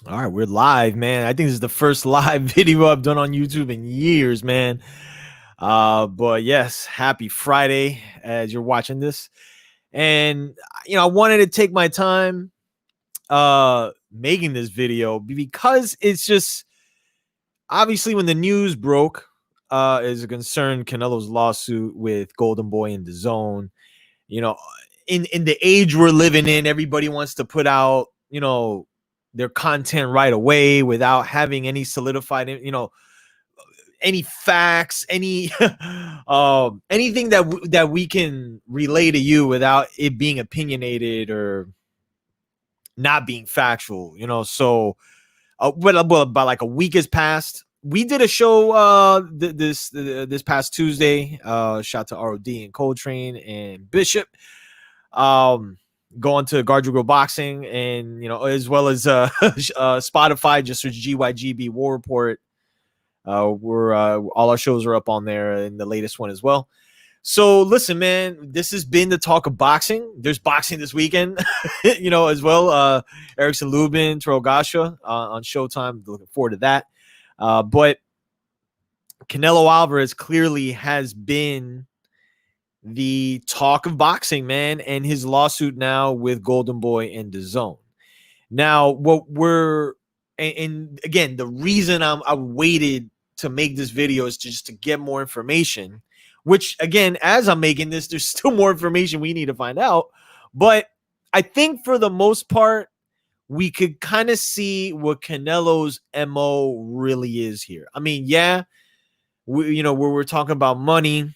All right, we're live, man. I think this is the first live video I've done on YouTube in years, man. But yes, happy Friday as you're watching this. And I wanted to take my time making this video because it's just obviously when the news broke is a concern Canelo's lawsuit with Golden Boy and DAZN. You know, in the age we're living in, everybody wants to put out, their content right away without having any solidified, any facts, any anything that we can relay to you without it being opinionated or not being factual. Well, about like a week has passed. We did a show this past Tuesday. Shout to ROD and Coltrane and Bishop. Going to Guard Boxing, and as well as Spotify, just search GYGB War Report. We're all our shows are up on there, and the latest one as well. So listen, man, this has been the talk of boxing. There's boxing this weekend, as well. Erickson Lubin, Terrell Gasha on Showtime. Looking forward to that. But Canelo Alvarez clearly has been the talk of boxing, man, and his lawsuit now with Golden Boy and DAZN. Now, and again, the reason I waited to make this video is just to get more information, which again, as I'm making this, there's still more information we need to find out. But I think for the most part, we could kind of see what Canelo's MO really is here. I mean, yeah, we're talking about money.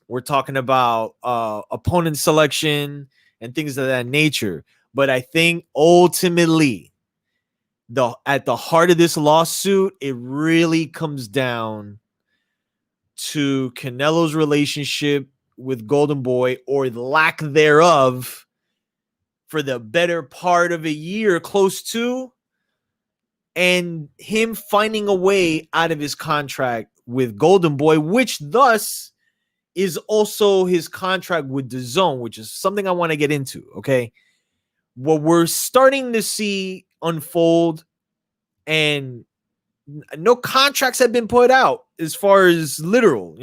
We're talking about opponent selection and things of that nature. But I think ultimately, at the heart of this lawsuit, it really comes down to Canelo's relationship with Golden Boy, or the lack thereof, for the better part of a year, close to, and him finding a way out of his contract with Golden Boy, which thus is also his contract with DAZN, which is something I want to get into, okay? What we're starting to see unfold, and no contracts have been put out as far as literal,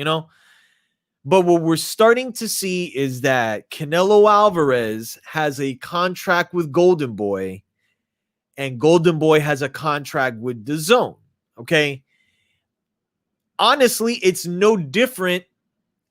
but what we're starting to see is that Canelo Alvarez has a contract with Golden Boy, and Golden Boy has a contract with DAZN, okay? Honestly, it's no different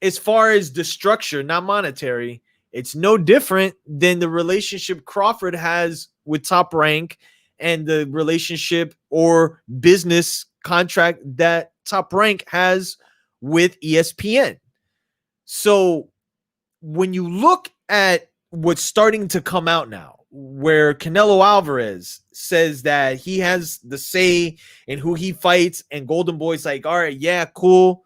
as far as the structure, not monetary. It's no different than the relationship Crawford has with Top Rank and the relationship or business contract that Top Rank has with ESPN. So when you look at what's starting to come out now, where Canelo Alvarez says that he has the say in who he fights, and Golden Boy's like, all right, yeah, cool.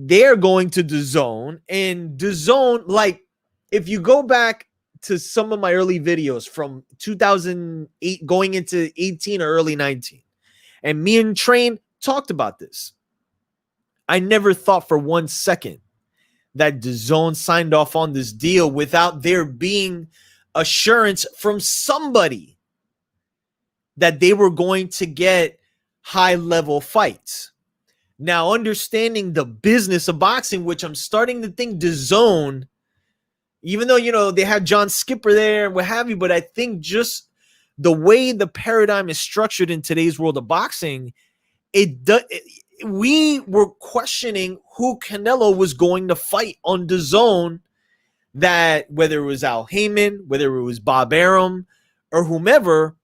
They're going to DAZN, and DAZN, like, if you go back to some of my early videos from 2008 going into 18 or early 19, and me and Train talked about this, I never thought for 1 second that DAZN signed off on this deal without there being assurance from somebody that they were going to get high-level fights. Now, understanding the business of boxing, which I'm starting to think DAZN, even though, they had John Skipper there and what have you, but I think just the way the paradigm is structured in today's world of boxing, we were questioning who Canelo was going to fight on DAZN, that whether it was Al Heyman, whether it was Bob Arum, or whomever,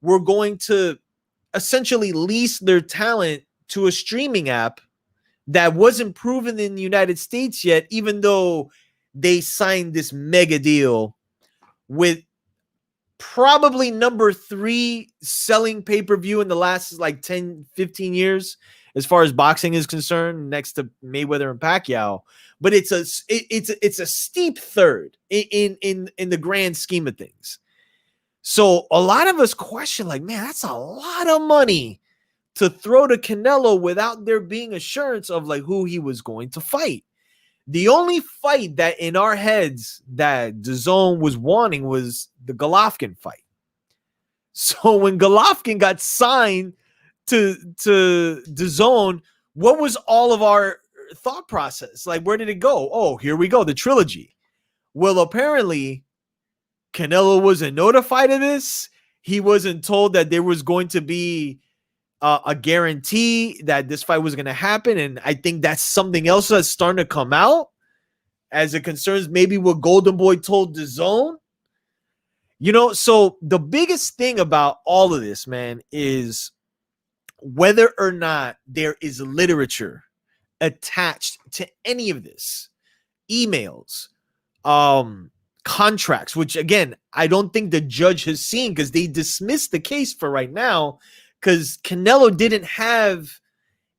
were going to essentially lease their talent to a streaming app that wasn't proven in the United States yet, even though they signed this mega deal with probably number 3 selling pay-per-view in the last like 10, 15 years, as far as boxing is concerned, next to Mayweather and Pacquiao. But it's a steep third in the grand scheme of things. So a lot of us question, like, man, that's a lot of money to throw to Canelo without there being assurance of like who he was going to fight. The only fight that in our heads that DAZN was wanting was the Golovkin fight. So when Golovkin got signed to DAZN, what was all of our thought process? Like, where did it go? Oh, here we go, the trilogy. Well, apparently, Canelo wasn't notified of this. He wasn't told that there was going to be a guarantee that this fight was going to happen. And I think that's something else that's starting to come out as it concerns maybe what Golden Boy told DAZN. You know, so the biggest thing about all of this, man, is whether or not there is literature attached to any of this, emails, contracts, which again, I don't think the judge has seen because they dismissed the case for right now because Canelo didn't have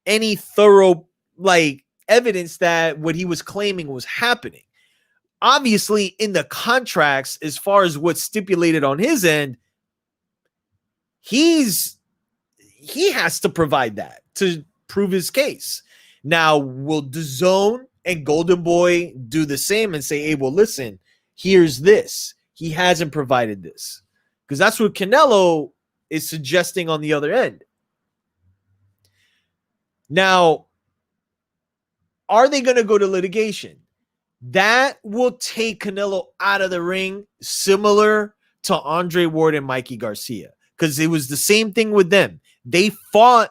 any thorough like evidence that what he was claiming was happening. Obviously, in the contracts, as far as what's stipulated on his end, he has to provide that to prove his case. Now, will DAZN and Golden Boy do the same and say, hey, well, listen, here's this. He hasn't provided this. Because that's what Canelo is suggesting on the other end. Now, are they going to go to litigation? That will take Canelo out of the ring, similar to Andre Ward and Mikey Garcia. Because it was the same thing with them. They fought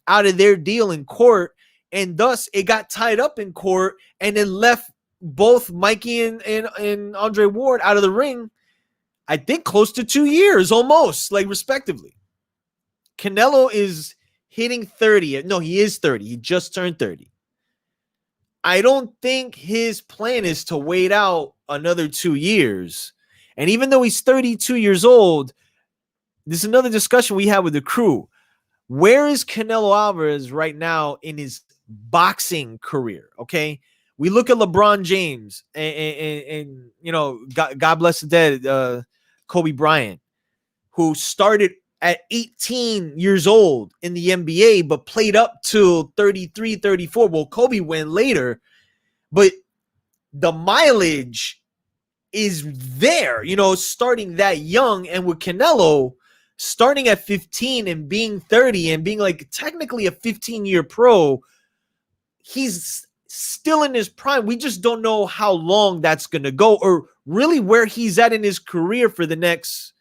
out of their deal in court, and thus it got tied up in court and then left both Mikey and Andre Ward out of the ring, I think close to 2 years almost, like respectively. Canelo is hitting 30. No, he is 30. He just turned 30. I don't think his plan is to wait out another 2 years. And even though he's 32 years old, this is another discussion we had with the crew. Where is Canelo Alvarez right now in his boxing career? Okay. We look at LeBron James and you know, God bless the dead, Kobe Bryant, who started at 18 years old in the NBA, but played up to 33, 34. Well, Kobe went later, but the mileage is there, you know, starting that young. And with Canelo starting at 15 and being 30 and being like technically a 15-year pro, he's still in his prime. We just don't know how long that's going to go or really where he's at in his career for the next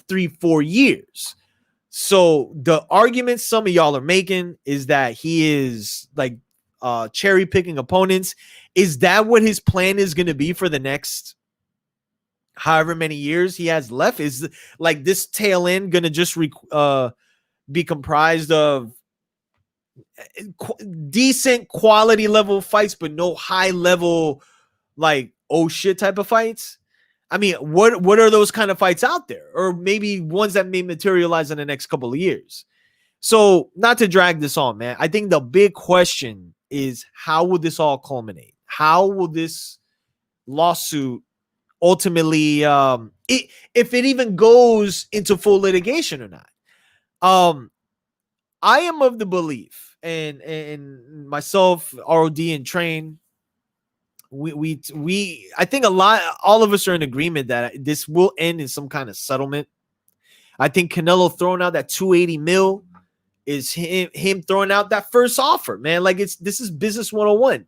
3-4 years. So the argument some of y'all are making is that he is like cherry picking opponents. Is that what his plan is going to be for the next however many years he has left? Is like this tail end going to just be comprised of decent quality level fights, but no high level, like, oh shit type of fights? I mean, what are those kind of fights out there? Or maybe ones that may materialize in the next couple of years. So not to drag this on, man, I think the big question is, how will this all culminate? How will this lawsuit ultimately, if it even goes into full litigation or not? I am of the belief, and myself, ROD, and Train, we I think all of us are in agreement that this will end in some kind of settlement. I think Canelo throwing out that 280 mil is him throwing out that first offer, man. Like this is business 101.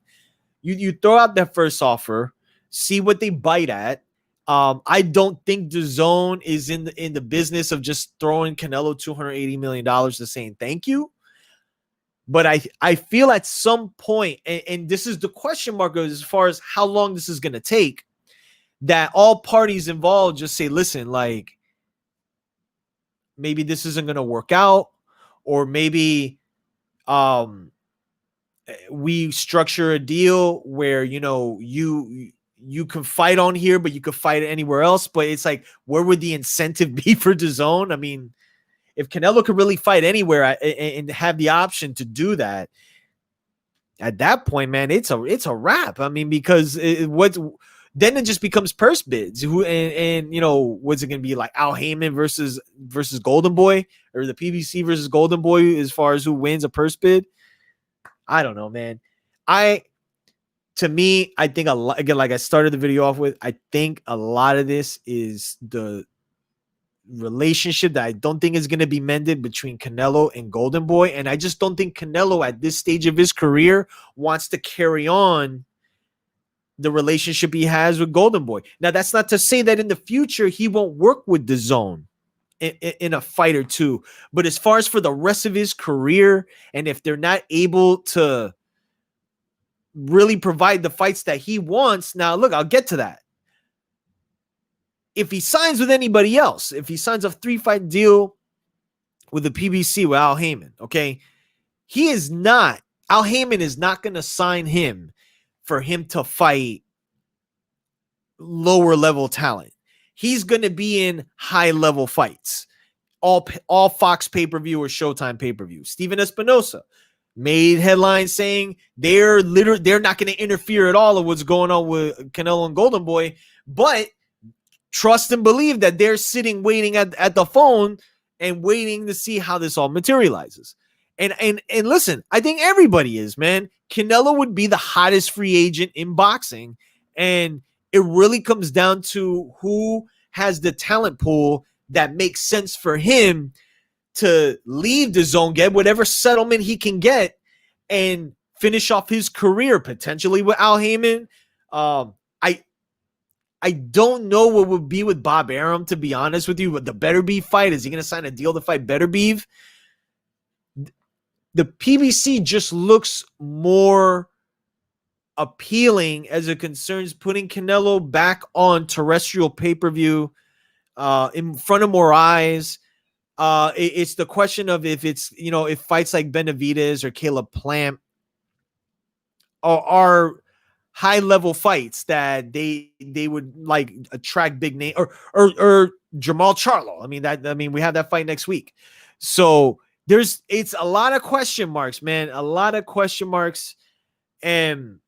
You throw out that first offer, see what they bite at. I don't think DAZN is in the business of just throwing Canelo $280 million to saying thank you. But I feel at some point, and this is the question mark as far as how long this is going to take, that all parties involved just say, listen, like, maybe this isn't going to work out, or maybe we structure a deal where, you know, you can fight on here, but you could fight anywhere else. But it's like, where would the incentive be for DAZN? I mean, if Canelo could really fight anywhere and have the option to do that, at that point, man, it's a wrap. I mean, because then it just becomes purse bids. And you know, what's it gonna be like? Al Heyman versus Golden Boy, or the PBC versus Golden Boy as far as who wins a purse bid? I don't know, man. To me, I think a lot, again, like I started the video off with, I think a lot of this is relationship that I don't think is going to be mended between Canelo and Golden Boy. And I just don't think Canelo at this stage of his career wants to carry on the relationship he has with Golden Boy. Now, that's not to say that in the future he won't work with DAZN in a fight or two. But as far as for the rest of his career, and if they're not able to really provide the fights that he wants, now look, I'll get to that. If he signs with anybody else, if he signs a 3-fight deal with the PBC with Al Heyman, okay, Al Heyman is not going to sign him for him to fight lower level talent. He's going to be in high level fights, all Fox pay-per-view or Showtime pay-per-view. Steven Espinosa made headlines saying they're not going to interfere at all in what's going on with Canelo and Golden Boy, but trust and believe that they're sitting waiting at the phone and waiting to see how this all materializes. And listen, I think everybody is, man. Canelo would be the hottest free agent in boxing, and it really comes down to who has the talent pool that makes sense for him to leave the zone, get whatever settlement he can get, and finish off his career potentially with Al Heyman. I don't know what would be with Bob Arum, to be honest with you. But the Better Beef fight, is he going to sign a deal to fight Better Beef? The PBC just looks more appealing as it concerns putting Canelo back on terrestrial pay-per-view in front of more eyes. It's the question of if it's, if fights like Benavidez or Caleb Plant are high level fights that they would like attract big name or Jamal Charlo. I mean we have that fight next week. So it's a lot of question marks, man. A lot of question marks. And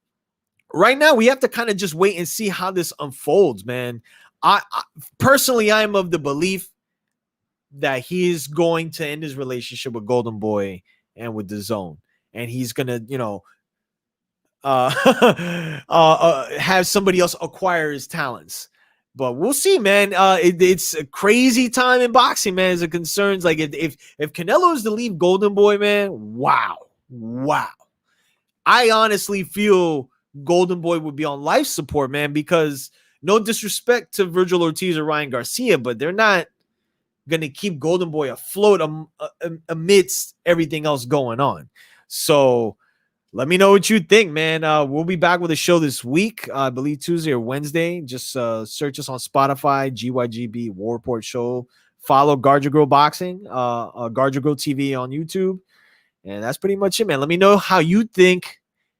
right now we have to kind of just wait and see how this unfolds, man. I personally, I am of the belief that he's going to end his relationship with Golden Boy and with DAZN, and he's gonna, have somebody else acquire his talents. But we'll see, man. It's a crazy time in boxing, man, as it concerns. Like if Canelo is to leave Golden Boy, man, wow. I honestly feel Golden Boy would be on life support, man, because no disrespect to Virgil Ortiz or Ryan Garcia, but they're not going to keep Golden Boy afloat amidst everything else going on. So let me know what you think, man. We'll be back with a show this week, I believe Tuesday or Wednesday. Just search us on Spotify, GYGB War Report Show. Follow Guard Your Girl Boxing, Guard Your Girl TV on YouTube. And that's pretty much it, man. Let me know how you think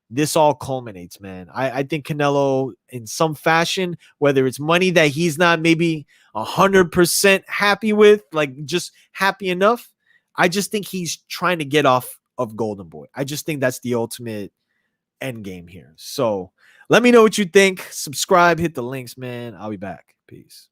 this all culminates, man. I think Canelo, in some fashion, whether it's money that he's not maybe 100% happy with, like just happy enough, I just think he's trying to get off of Golden Boy. I just think that's the ultimate end game here. So let me know what you think. Subscribe, hit the links, man. I'll be back. Peace.